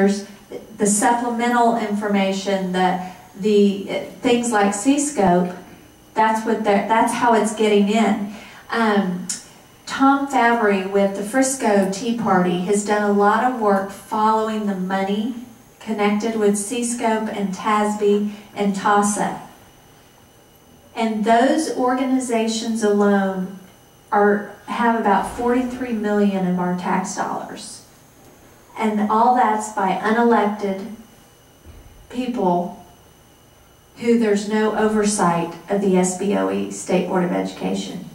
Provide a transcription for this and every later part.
there's the supplemental information, the things like C-scope. That's how it's getting in. Tom Fabry with the Frisco Tea Party has done a lot of work following the money connected with C-scope and TASB and TASA. And those organizations alone have about 43 million of our tax dollars. And all that's by unelected people who there's no oversight of the SBOE, State Board of Education.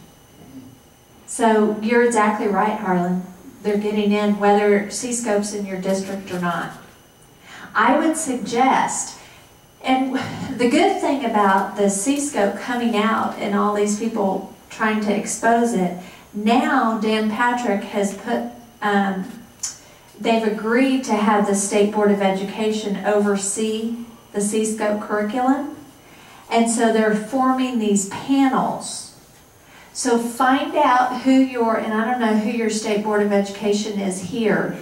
So you're exactly right, Harlan. They're getting in whether C-scope's in your district or not. I would suggest, and the good thing about the C-scope coming out and all these people trying to expose it, now Dan Patrick has put, they've agreed to have the State Board of Education oversee the C-scope curriculum. And so they're forming these panels. So find out who your, and I don't know who your State Board of Education is here.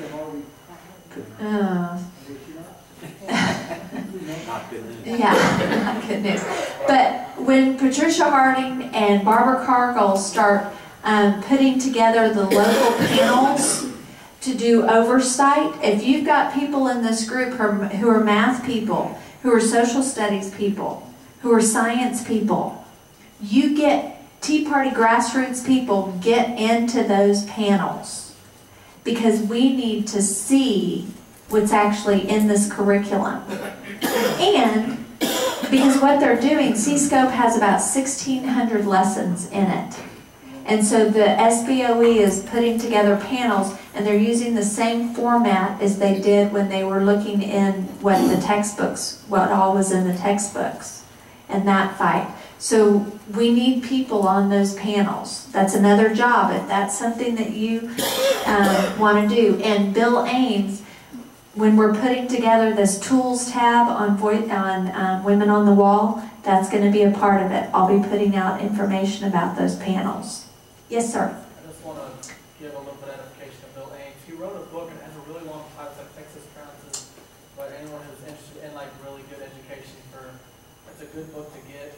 Yeah, not good news. But when Patricia Harding and Barbara Cargill start putting together the local panels to do oversight, if you've got people in this group who are math people, who are social studies people, who are science people, you get Tea Party grassroots people get into those panels because we need to see what's actually in this curriculum. And because what they're doing, C-scope has about 1,600 lessons in it. And so the SBOE is putting together panels, and they're using the same format as they did when they were looking in what the textbooks, what all was in the textbooks and that fight. So we need people on those panels. That's another job if that's something that you want to do. And Bill Ames, when we're putting together this tools tab on Women on the Wall, that's going to be a part of it. I'll be putting out information about those panels. Yes, sir. I just want to give a little bit of edification to Bill Ames. He wrote a book and it has a really long title, it's like Texas Trances, but anyone who's interested in like really good education it's a good book to get.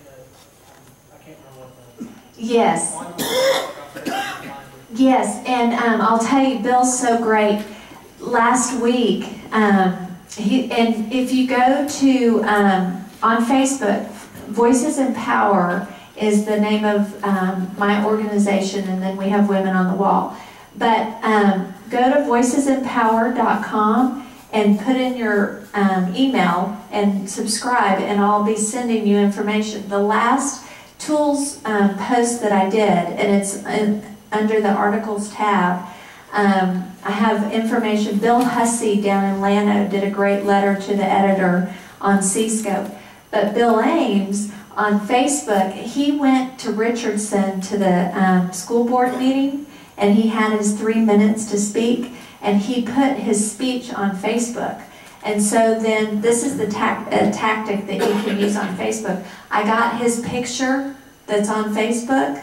I can't remember what the... Yes. Yes, and I'll tell you, Bill's so great. Last week, and if you go to, on Facebook, Voices in Power is the name of my organization, and then we have Women on the Wall. But go to voicesempower.com and put in your email and subscribe, and I'll be sending you information. The last tools post that I did, and it's under the articles tab, I have information. Bill Hussey down in Llano did a great letter to the editor on C-scope. But Bill Ames on Facebook, he went to Richardson to the school board meeting, and he had his 3 minutes to speak, and he put his speech on Facebook. And so then this is the tactic that you can use on Facebook. I got his picture that's on Facebook,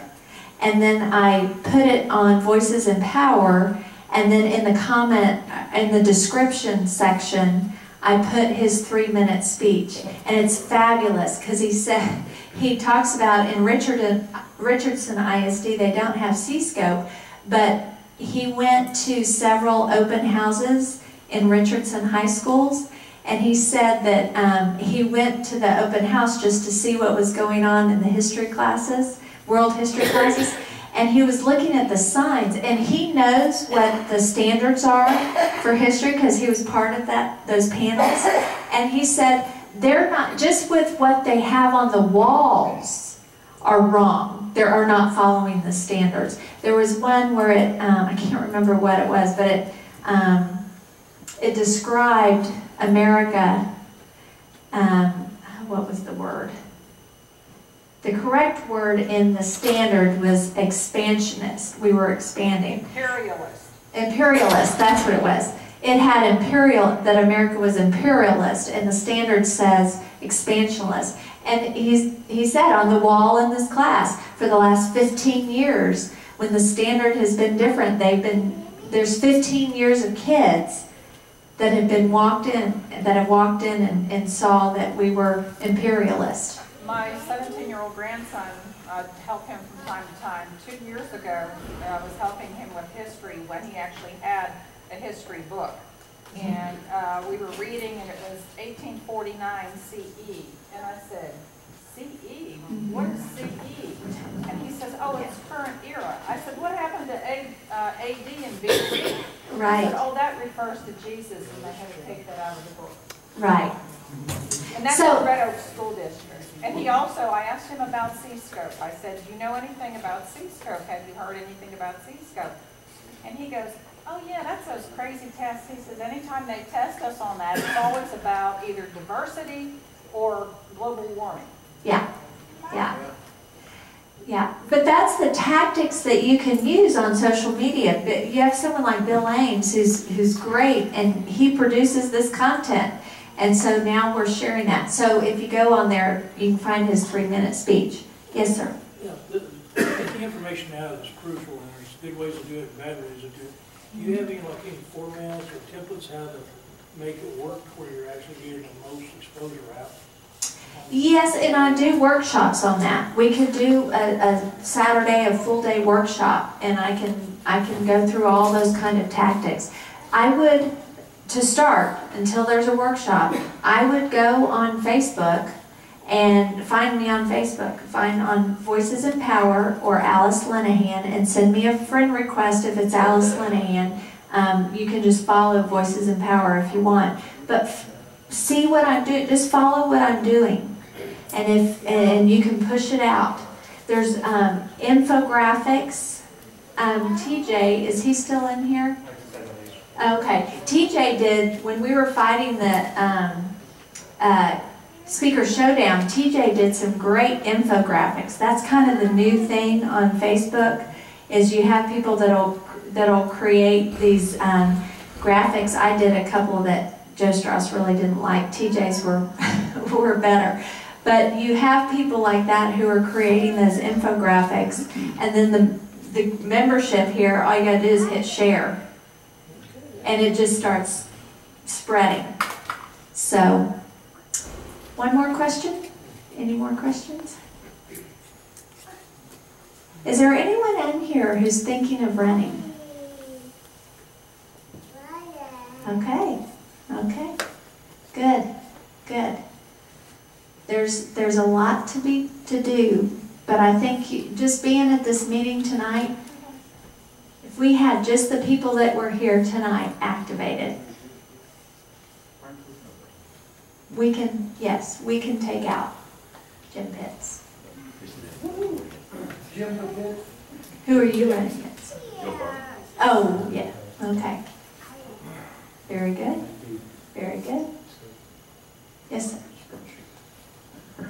and then I put it on Voices in Power, and then in the comment, in the description section, I put his 3-minute speech. And it's fabulous because he talks about in Richardson ISD, they don't have C-scope, but he went to several open houses in Richardson high schools, and he said that he went to the open house just to see what was going on in the history classes, world history classes, and he was looking at the signs, and he knows what the standards are for history because he was part of those panels, and he said they're not, just with what they have on the walls are wrong. They are not following the standards. There was one where I can't remember what it was, but it described America, what was the word? The correct word in the standard was expansionist. We were expanding. Imperialist. Imperialist, that's what it was. It had that America was imperialist, and the standard says expansionist. And he said on the wall in this class, for the last 15 years, when the standard has been different, there's 15 years of kids that have walked in and saw that we were imperialist. My 17-year-old grandson, help him from time to time. 2 years ago, I was helping him with history when he actually had a history book. And we were reading, and it was 1849 CE. And I said, CE? What is CE? And he says, oh, it's current era. I said, what happened to AD and BC? Right. He said, oh, that refers to Jesus, and they had to take that out of the book. Right. And that's the Red Oak School District. And he also, I asked him about C-scope. I said, do you know anything about C-scope? Have you heard anything about C-scope? And he goes, oh yeah, that's those crazy tests. He says, anytime they test us on that, it's always about either diversity or global warming. Yeah, yeah, yeah. But that's the tactics that you can use on social media. But you have someone like Bill Ames who's great, and he produces this content. And so now we're sharing that. So if you go on there, you can find his 3-minute speech. Yes, sir. Yeah, the information out is crucial, and there's good ways to do it and bad ways to do it. Do you have any formats or templates how to make it work where you're actually getting the most exposure out? Yes, and I do workshops on that. We could do a Saturday, a full-day workshop, and I can go through all those kind of tactics. I would, to start, until there's a workshop, I would go on Facebook and find me on Facebook. Find on Voices in Power or Alice Linehan and send me a friend request if it's Alice Linehan. You can just follow Voices in Power if you want. But see what I'm doing. Just follow what I'm doing. And you can push it out. There's infographics. TJ, is he still in here? Okay. TJ did, when we were fighting the Speaker Showdown, TJ did some great infographics. That's kind of the new thing on Facebook, is you have people that'll create these graphics. I did a couple that Joe Strauss really didn't like. TJ's were better. But you have people like that who are creating those infographics, and then the membership here, all you gotta do is hit share, and it just starts spreading. So, one more question? Any more questions? Is there anyone in here who's thinking of running? Okay, okay, good, good. There's a lot to do, but I think just being at this meeting tonight, if we had just the people that were here tonight activated, we can take out Jim Pitts. Who are you running against? Oh, yeah, okay. Very good, very good. Yes, sir.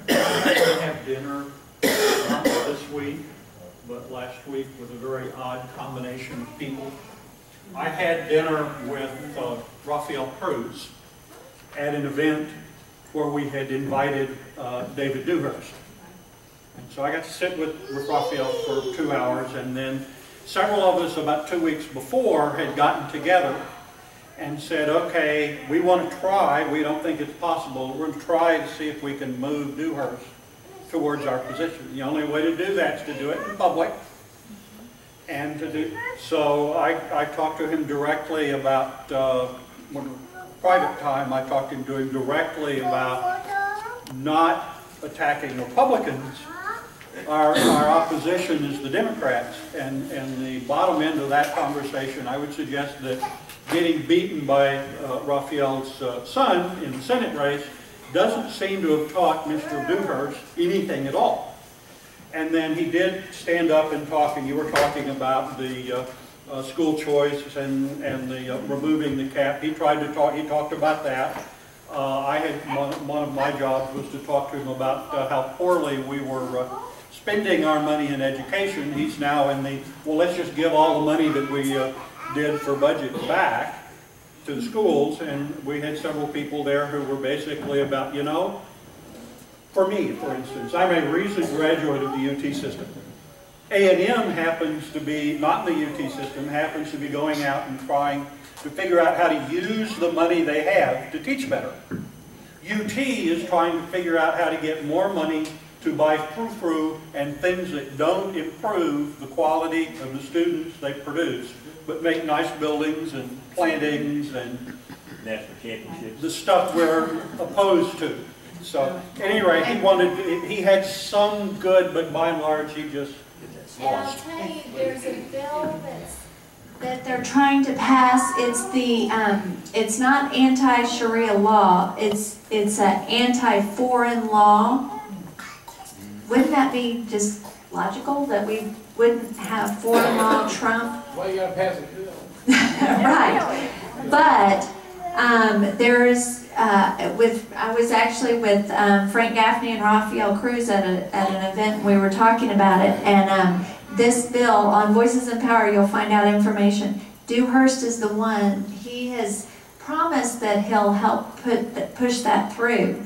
I have dinner not this week, but last week with a very odd combination of people. I had dinner with Raphael Cruz at an event where we had invited David Dewhurst. And so I got to sit with Raphael for 2 hours, and then several of us about 2 weeks before had gotten together and said, okay, we want to try, we don't think it's possible, we're going to try to see if we can move Dewhurst towards our position. The only way to do that is to do it in public. And to do, so I talked to him directly about, private time, I talked to him directly about not attacking Republicans. Our opposition is the Democrats, and the bottom end of that conversation, I would suggest that getting beaten by Raphael's son in the Senate race doesn't seem to have taught Mr. Dewhurst anything at all. And then he did stand up and talk, and you were talking about the school choice and the removing the cap. He tried to talk. He talked about that. One of my jobs was to talk to him about how poorly we were spending our money in education. He's now in the, well, let's just give all the money that we did for budget back to the schools. And we had several people there who were basically about, you know, for me, for instance, I'm a recent graduate of the UT system. A&M happens to be, not in the UT system, happens to be going out and trying to figure out how to use the money they have to teach better. UT is trying to figure out how to get more money to buy frou-frou and things that don't improve the quality of the students they produce, but make nice buildings and plantings and national championships. The stuff we're opposed to. So, at any rate, he had some good, but by and large, he just And I'll lost. tell you, there's a bill that they're trying to pass. It's the, it's not anti-Sharia law. It's an anti-foreign law. Wouldn't that be just logical that we wouldn't have foreign law trump? Why you gotta pass a bill? Right. But there's I was actually with Frank Gaffney and Rafael Cruz at an event, and we were talking about it. And this bill on Voices in Power, you'll find out information. Dewhurst is the one. He has promised that he'll help push that through,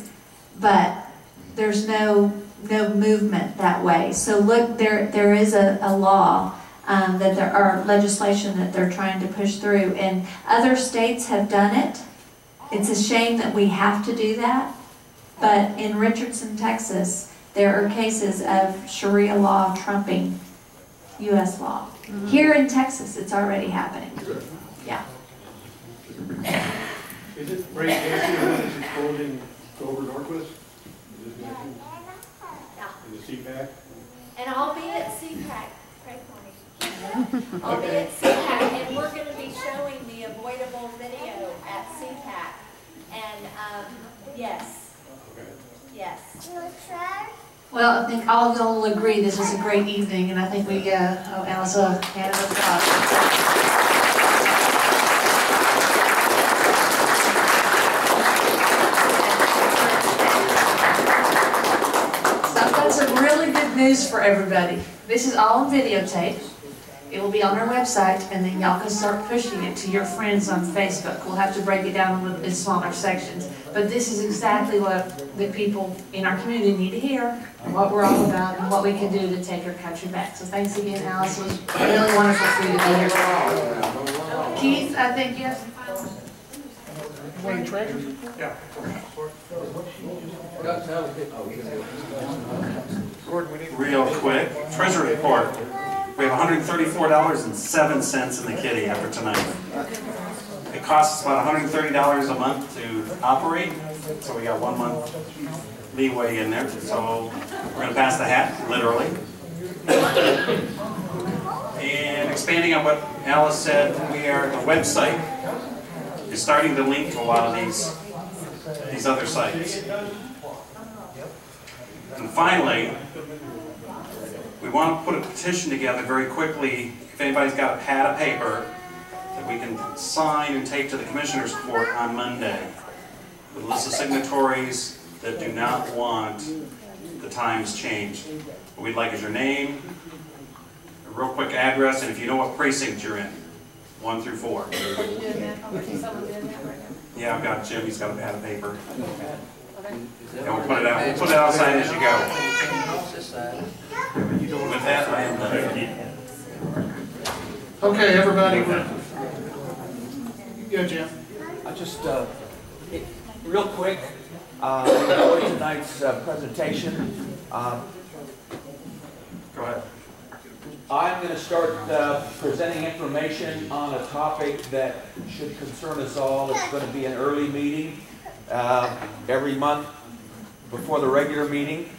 but there's no movement that way. So look, there is a law that there are legislation that they're trying to push through, and other states have done it. It's a shame that we have to do that, but in Richardson, Texas, there are cases of Sharia law trumping U.S. law. Here in Texas, it's already happening. Yeah. Is it Ray Gaffney who is exposing Dover Norquist? Is this mentioned in the CPAC? And I'll be at CPAC. Pray for me. I'll be at CPAC, and we're going to be showing the avoidable video at CPAC. And yes. Okay. Yes. Well, I think all of y'all will agree this is a great evening, and I think we owe Alice a hand of applause. So I've got some really good news for everybody. This is all on videotape. It will be on our website, and then y'all can start pushing it to your friends on Facebook. We'll have to break it down a little bit smaller sections. But this is exactly what the people in our community need to hear, and what we're all about, and what we can do to take our country back. So thanks again, Alice. It was really wonderful for you to be here. Keith, I think you have some final. Want treasure? Yeah. Real quick, treasury report. We have $134.07 in the kitty after tonight. It costs us about $130 a month to operate, so we got 1 month leeway in there. So we're going to pass the hat, literally. And expanding on what Alice said, the website is starting to link to a lot of these other sites. And finally, we want to put a petition together very quickly. If anybody's got a pad of paper that we can sign and take to the Commissioner's Court on Monday, with a list of signatories that do not want the times changed. What we'd like is your name, a real quick address, and if you know what precinct you're in, 1 through 4. Are you doing that? Okay, someone doing that right now? Yeah, I've got Jim. He's got a pad of paper. And we'll put it out. We'll put it outside as you go. With that, I am done. Okay, everybody. Go, Jim. I just, real quick, enjoyed tonight's presentation. Go ahead. I'm going to start presenting information on a topic that should concern us all. It's going to be an early meeting every month before the regular meeting.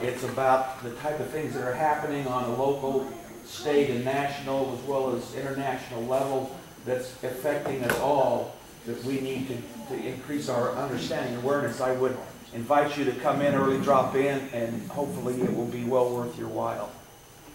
It's about the type of things that are happening on a local, state, and national, as well as international level, that's affecting us all, that we need to increase our understanding and awareness. I would invite you to come in early, drop in, and hopefully it will be well worth your while.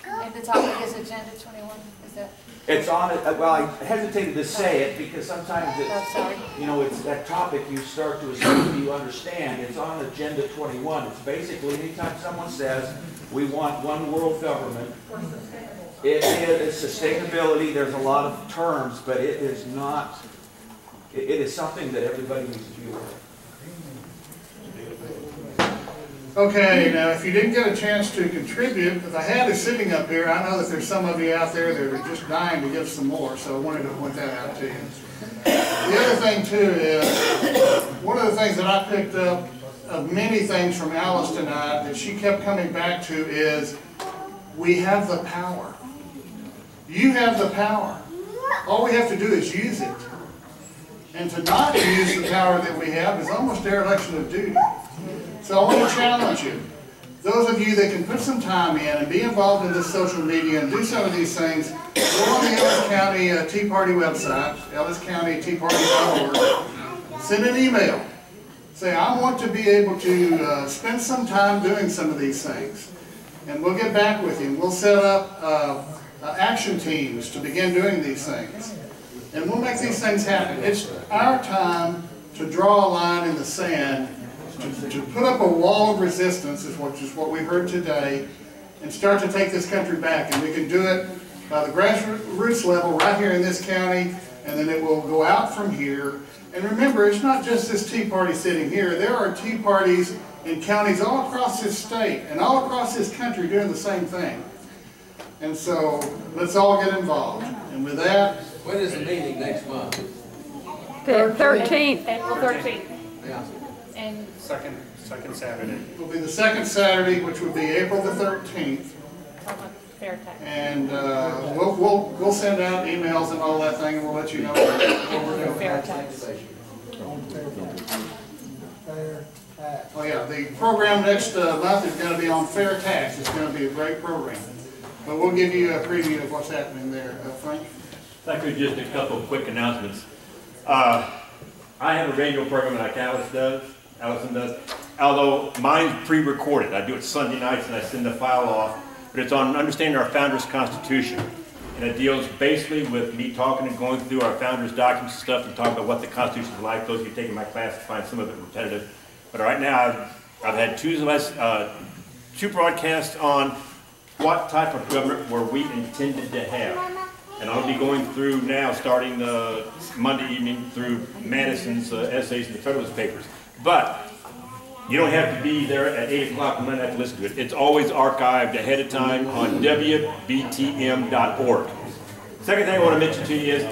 And the topic is Agenda 21, is that? It's on it. Well, I hesitated to say it because sometimes Oh, sorry. it's, you know, it's that topic you start to assume you understand. It's on Agenda 21. It's basically anytime someone says we want one world government, it is sustainability. There's a lot of terms, but it is not. It is something that everybody needs to be aware of. Okay, now if you didn't get a chance to contribute, if I had it sitting up here, I know that there's some of you out there that are just dying to give some more, so I wanted to point that out to you. The other thing too is, one of the things that I picked up of many things from Alice tonight that she kept coming back to is, we have the power. You have the power. All we have to do is use it. And to not use the power that we have is almost dereliction of duty. So I want to challenge you. Those of you that can put some time in and be involved in this social media and do some of these things, go on the Ellis County Tea Party website, elliscountyteaparty.org, send an email. Say, I want to be able to spend some time doing some of these things. And we'll get back with you. We'll set up action teams to begin doing these things. And we'll make these things happen. It's our time to draw a line in the sand, to put up a wall of resistance, which is what we heard today, and start to take this country back. And we can do it by the grassroots level right here in this county, and then it will go out from here. And remember, it's not just this Tea Party sitting here. There are Tea Parties in counties all across this state and all across this country doing the same thing. And so, let's all get involved. And with that... When is the meeting next month? The 13th. April 13th. Yeah. And Second Saturday. It will be the second Saturday, which would be April the 13th. fair tax. And we'll send out emails and all that thing, and we'll let you know what we're doing. Fair tax. Oh yeah, the program next month is going to be on fair tax. It's going to be a great program. But we'll give you a preview of what's happening there. Frank? Thank you. Just a couple of quick announcements. I have a radio program like Allison does, although mine's pre-recorded. I do it Sunday nights and I send the file off, but it's on understanding our Founders Constitution. And it deals basically with me talking and going through our Founders documents and stuff and talking about what the Constitution is like. Those of you taking my class find some of it repetitive. But right now I've had two broadcasts on what type of government were we intended to have. And I'll be going through now, starting Monday evening, through Madison's essays in the Federalist Papers. But you don't have to be there at 8 o'clock Monday night to listen to it. It's always archived ahead of time on wbtm.org. Second thing I want to mention to you is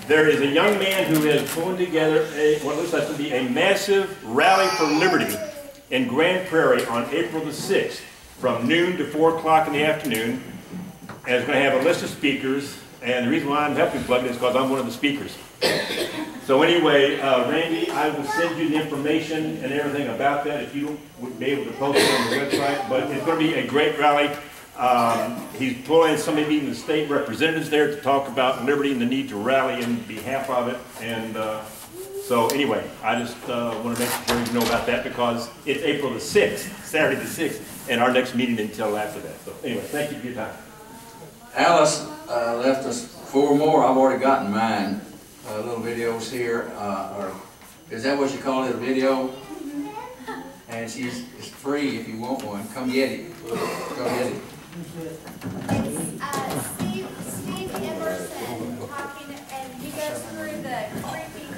there is a young man who has put together what looks like to be a massive rally for liberty in Grand Prairie on April the 6th from noon to 4 o'clock in the afternoon. And it's going to have a list of speakers. And the reason why I'm helping plug it is because I'm one of the speakers. So anyway, Randy, I will send you the information and everything about that if you would be able to post it on the website. But it's going to be a great rally. He's pulling somebody meeting the state representatives there to talk about liberty and the need to rally in behalf of it. And so anyway, I just want to make sure you know about that because it's April the 6th, Saturday the 6th, and our next meeting until after that. So anyway, thank you for your time. Alice left us 4 more. I've already gotten mine. Little videos here. Or is that what you call it, a video? And it's free if you want one. Come get it. Come get it. Steve Emerson talking, and he goes through the creeping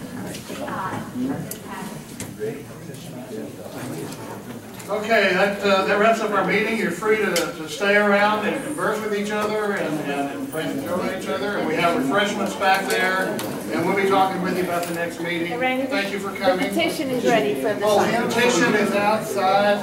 jihad that's happening. Okay, that wraps up our meeting. You're free to stay around and converse with each other and enjoy each other. And we have refreshments back there. And we'll be talking with you about the next meeting. Thank you for coming. The petition is ready for the The petition is outside.